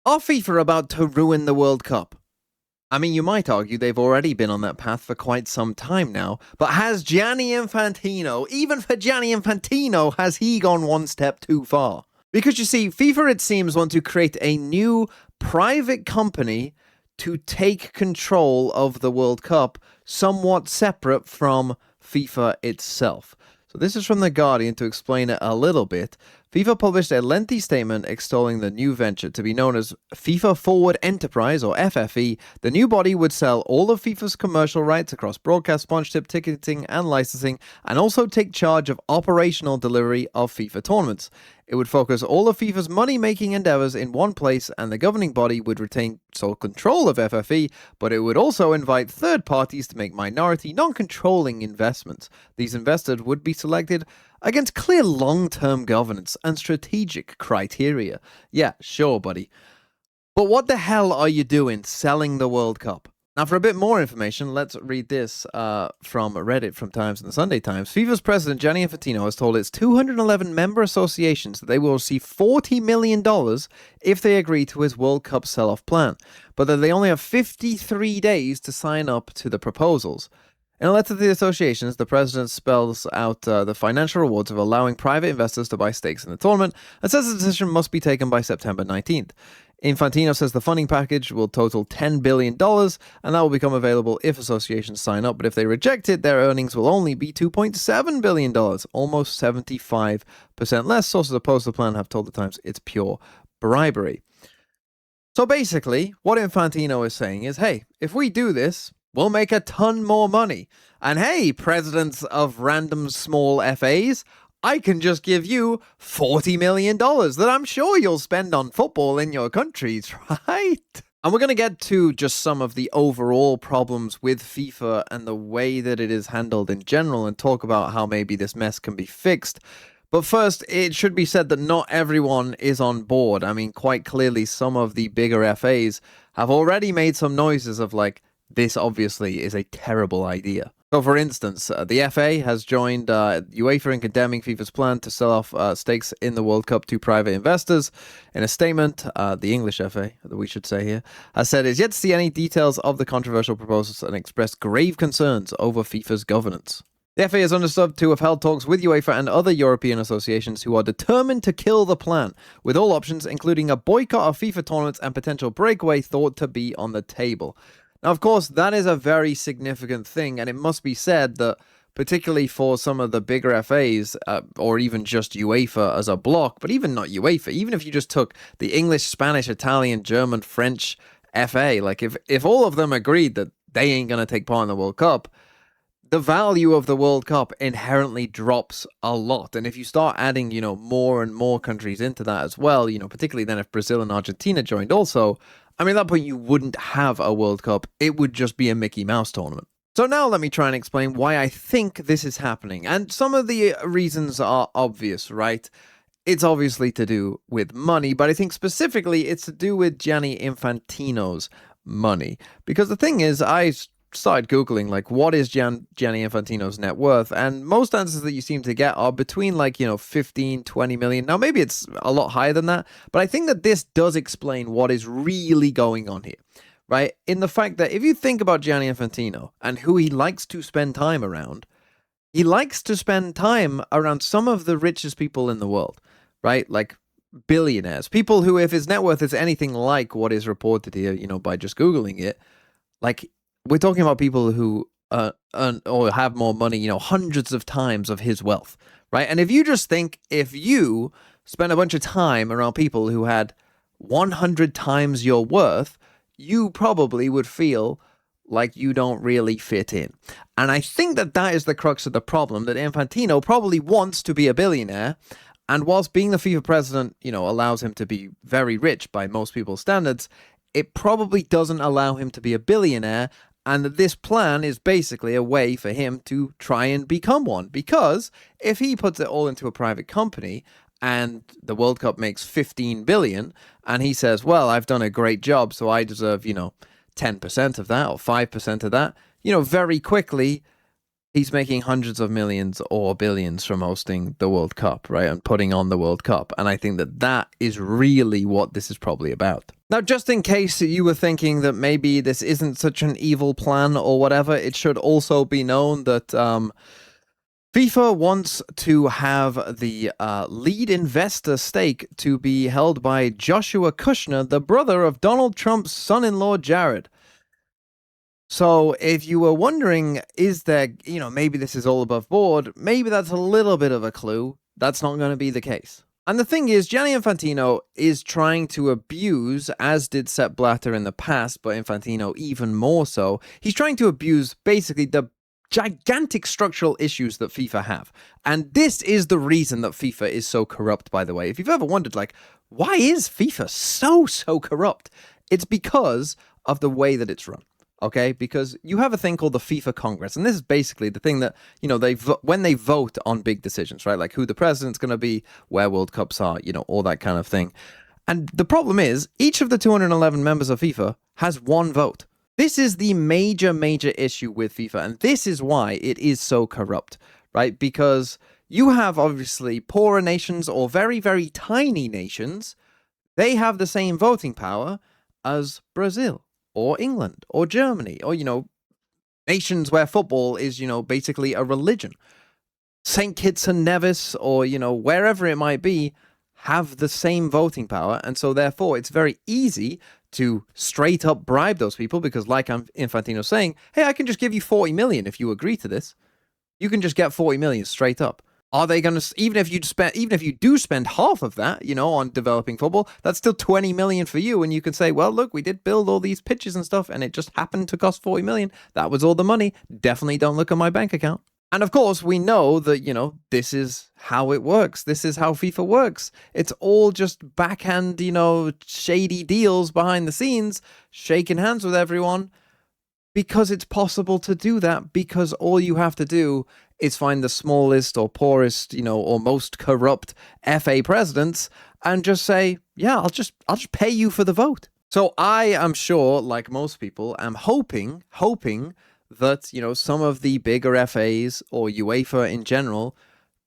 Are FIFA about to ruin the World Cup? I mean, you might argue they've already been on that path for quite some time now, but has Gianni Infantino, even for Gianni Infantino, has he gone one step too far? Because you see, FIFA, it seems, want to create a new private company to take control of the World Cup, somewhat separate from FIFA itself. So this is from The Guardian to explain it a little bit. FIFA published a lengthy statement extolling the new venture to be known as FIFA Forward Enterprise, or FFE. The new body would sell all of FIFA's commercial rights across broadcast, sponsorship, ticketing, and licensing, and also take charge of operational delivery of FIFA tournaments. It would focus all of FIFA's money-making endeavors in one place, and the governing body would retain sole control of FFE, but it would also invite third parties to make minority, non-controlling investments. These investors would be selected against clear long-term governance and strategic criteria. Yeah, sure, buddy. But what the hell are you doing selling the World Cup? Now, for a bit more information, let's read this from Reddit from Times and the Sunday Times. FIFA's president, Gianni Infantino, has told its 211 member associations that they will receive $40 million if they agree to his World Cup sell-off plan, but that they only have 53 days to sign up to the proposals. In a letter to the associations, the president spells out the financial rewards of allowing private investors to buy stakes in the tournament and says the decision must be taken by September 19th. Infantino says the funding package will total $10 billion, and that will become available if associations sign up, but if they reject it, their earnings will only be $2.7 billion, almost 75% less. Sources opposed to the plan have told the Times it's pure bribery. So basically, what Infantino is saying is, hey, if we do this, we'll make a ton more money. And hey, presidents of random small FAs, I can just give you $40 million that I'm sure you'll spend on football in your countries, right? And we're going to get to just some of the overall problems with FIFA and the way that it is handled in general and talk about how maybe this mess can be fixed. But first, it should be said that not everyone is on board. I mean, quite clearly, some of the bigger FAs have already made some noises of like, this obviously is a terrible idea. So, for instance, the FA has joined UEFA in condemning FIFA's plan to sell off stakes in the World Cup to private investors. In a statement, the English FA, that we should say here, has said it's yet to see any details of the controversial proposals and expressed grave concerns over FIFA's governance. The FA is understood to have held talks with UEFA and other European associations who are determined to kill the plan, with all options, including a boycott of FIFA tournaments and potential breakaway, thought to be on the table. Now, of course, that is a very significant thing, and it must be said that particularly for some of the bigger FAs, or even just UEFA as a block, but even not UEFA, even if you just took the English, Spanish, Italian, German, French FA, like if all of them agreed that they ain't going to take part in the World Cup, the value of the World Cup inherently drops a lot. And if you start adding, more and more countries into that as well, particularly then if Brazil and Argentina joined also, I mean, at that point, you wouldn't have a World Cup. It would just be a Mickey Mouse tournament. So now let me try and explain why I think this is happening. And some of the reasons are obvious, right? It's obviously to do with money, but I think specifically it's to do with Gianni Infantino's money. Because the thing is, I started Googling, like, what is Gianni Infantino's net worth? And most answers that you seem to get are between, 15, 20 million. Now, maybe it's a lot higher than that, but I think that this does explain what is really going on here, right? In the fact that if you think about Gianni Infantino and who he likes to spend time around, he likes to spend time around some of the richest people in the world, right? Like billionaires, people who, if his net worth is anything like what is reported here, by just Googling it, like, we're talking about people who earn or have more money, hundreds of times of his wealth, right? And if you just think, if you spent a bunch of time around people who had 100 times your worth, you probably would feel like you don't really fit in. And I think that that is the crux of the problem, that Infantino probably wants to be a billionaire. And whilst being the FIFA president, allows him to be very rich by most people's standards, it probably doesn't allow him to be a billionaire. And that this plan is basically a way for him to try and become one. Because if he puts it all into a private company and the World Cup makes 15 billion and he says, well, I've done a great job, so I deserve, 10% of that or 5% of that, very quickly, he's making hundreds of millions or billions from hosting the World Cup, right? And putting on the World Cup. And I think that that is really what this is probably about. Now, just in case you were thinking that maybe this isn't such an evil plan or whatever, it should also be known that FIFA wants to have the lead investor stake to be held by Joshua Kushner, the brother of Donald Trump's son-in-law, Jared. So if you were wondering, is there, maybe this is all above board, maybe that's a little bit of a clue. That's not going to be the case. And the thing is, Gianni Infantino is trying to abuse, as did Sepp Blatter in the past, but Infantino even more so. He's trying to abuse basically the gigantic structural issues that FIFA have. And this is the reason that FIFA is so corrupt, by the way. If you've ever wondered, why is FIFA so corrupt? It's because of the way that it's run. Okay, because you have a thing called the FIFA Congress, and this is basically the thing that, when they vote on big decisions, right? Like who the president's going to be, where World Cups are, all that kind of thing. And the problem is, each of the 211 members of FIFA has one vote. This is the major issue with FIFA, and this is why it is so corrupt, right? Because you have obviously poorer nations or very, very tiny nations. They have the same voting power as Brazil or England or Germany or, nations where football is, basically a religion. St. Kitts and Nevis or, wherever it might be, have the same voting power. And so therefore it's very easy to straight up bribe those people because like Infantino's saying, hey, I can just give you 40 million if you agree to this. You can just get 40 million straight up. Are they going to, even if you do spend half of that, on developing football, that's still 20 million for you. And you can say, well, look, we did build all these pitches and stuff and it just happened to cost 40 million. That was all the money. Definitely don't look at my bank account. And of course, we know that, this is how it works. This is how FIFA works. It's all just backhand, shady deals behind the scenes, shaking hands with everyone. Because it's possible to do that, because all you have to do is find the smallest or poorest, or most corrupt FA presidents and just say, yeah, I'll just pay you for the vote. So I am sure, like most people, am hoping that, some of the bigger FAs or UEFA in general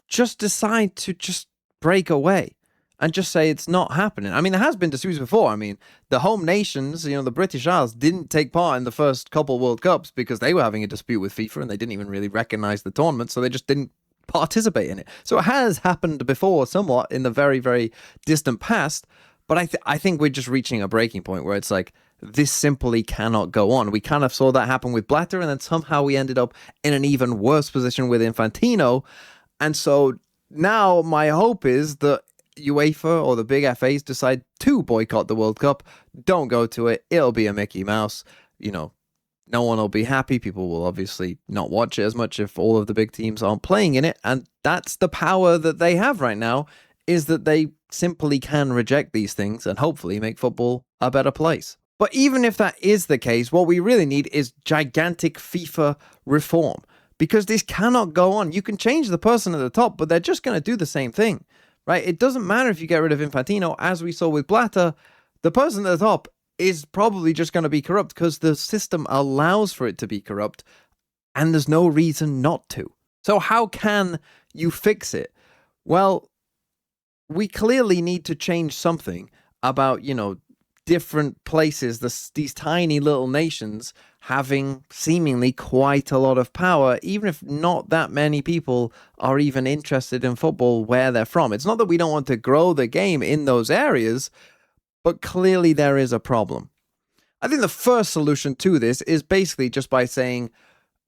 just decide to just break away and just say it's not happening. I mean, there has been disputes before. I mean, the home nations, the British Isles, didn't take part in the first couple World Cups because they were having a dispute with FIFA and they didn't even really recognize the tournament, so they just didn't participate in it. So it has happened before somewhat in the very, very distant past, but I think we're just reaching a breaking point where it's like, this simply cannot go on. We kind of saw that happen with Blatter, and then somehow we ended up in an even worse position with Infantino. And so now my hope is that UEFA or the big FAs decide to boycott the World Cup. Don't go to it. It'll be a Mickey Mouse. No one will be happy. People will obviously not watch it as much if all of the big teams aren't playing in it. And that's the power that they have right now, is that they simply can reject these things and hopefully make football a better place. But even if that is the case, what we really need is gigantic FIFA reform, because this cannot go on. You can change the person at the top, but they're just going to do the same thing, right? It doesn't matter if you get rid of Infantino, as we saw with Blatter. The person at the top is probably just going to be corrupt because the system allows for it to be corrupt and there's no reason not to. So how can you fix it? Well, we clearly need to change something about, different places, these tiny little nations having seemingly quite a lot of power, even if not that many people are even interested in football where they're from. It's not that we don't want to grow the game in those areas, but clearly there is a problem. I think the first solution to this is basically just by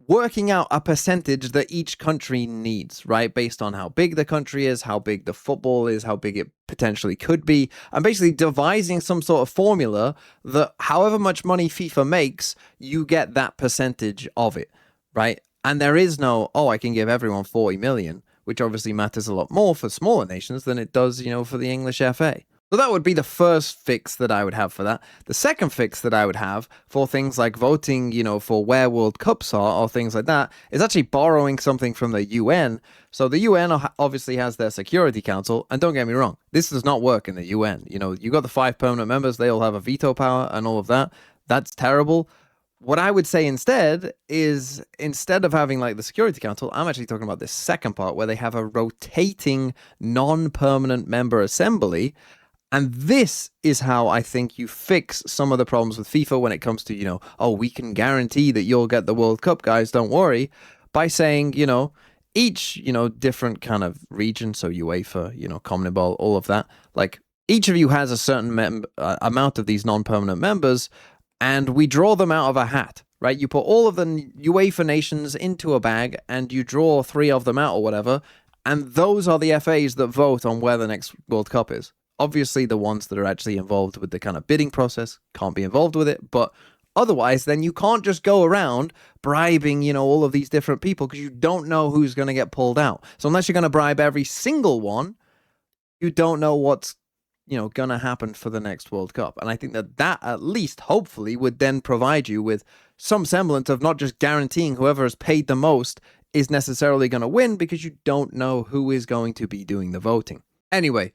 working out a percentage that each country needs, right? Based on how big the country is, how big the football is, how big it potentially could be, and basically devising some sort of formula that however much money FIFA makes, you get that percentage of it, right? And there is no, I can give everyone 40 million, which obviously matters a lot more for smaller nations than it does, for the English FA. So that would be the first fix that I would have for that. The second fix that I would have for things like voting, for where World Cups are or things like that, is actually borrowing something from the UN. So the UN obviously has their Security Council, and don't get me wrong, this does not work in the UN. You got the 5 permanent members, they all have a veto power and all of that. That's terrible. What I would say instead is, instead of having like the Security Council, I'm actually talking about this second part where they have a rotating non-permanent member assembly. And this is how I think you fix some of the problems with FIFA when it comes to, oh, we can guarantee that you'll get the World Cup, guys, don't worry, by saying, each, different kind of region, so UEFA, CONMEBOL, all of that, like each of you has a certain amount of these non-permanent members, and we draw them out of a hat, right? You put all of the UEFA nations into a bag and you draw 3 of them out or whatever, and those are the FAs that vote on where the next World Cup is. Obviously, the ones that are actually involved with the kind of bidding process can't be involved with it, but otherwise, then you can't just go around bribing, all of these different people because you don't know who's going to get pulled out. So unless you're going to bribe every single one, you don't know what's going to happen for the next World Cup. And I think that at least, hopefully, would then provide you with some semblance of not just guaranteeing whoever has paid the most is necessarily going to win, because you don't know who is going to be doing the voting. Anyway,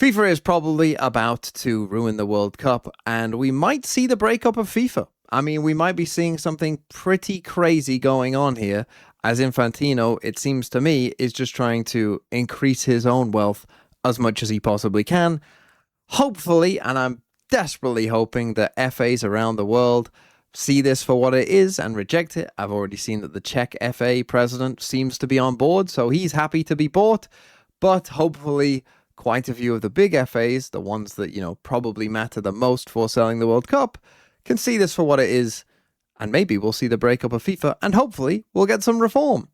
FIFA is probably about to ruin the World Cup, and we might see the breakup of FIFA. I mean, we might be seeing something pretty crazy going on here, as Infantino, it seems to me, is just trying to increase his own wealth as much as he possibly can. Hopefully, and I'm desperately hoping that FAs around the world see this for what it is and reject it. I've already seen that the Czech FA president seems to be on board, so he's happy to be bought. But hopefully, quite a few of the big FAs, the ones that, probably matter the most for selling the World Cup, can see this for what it is. And maybe we'll see the breakup of FIFA, and hopefully we'll get some reform.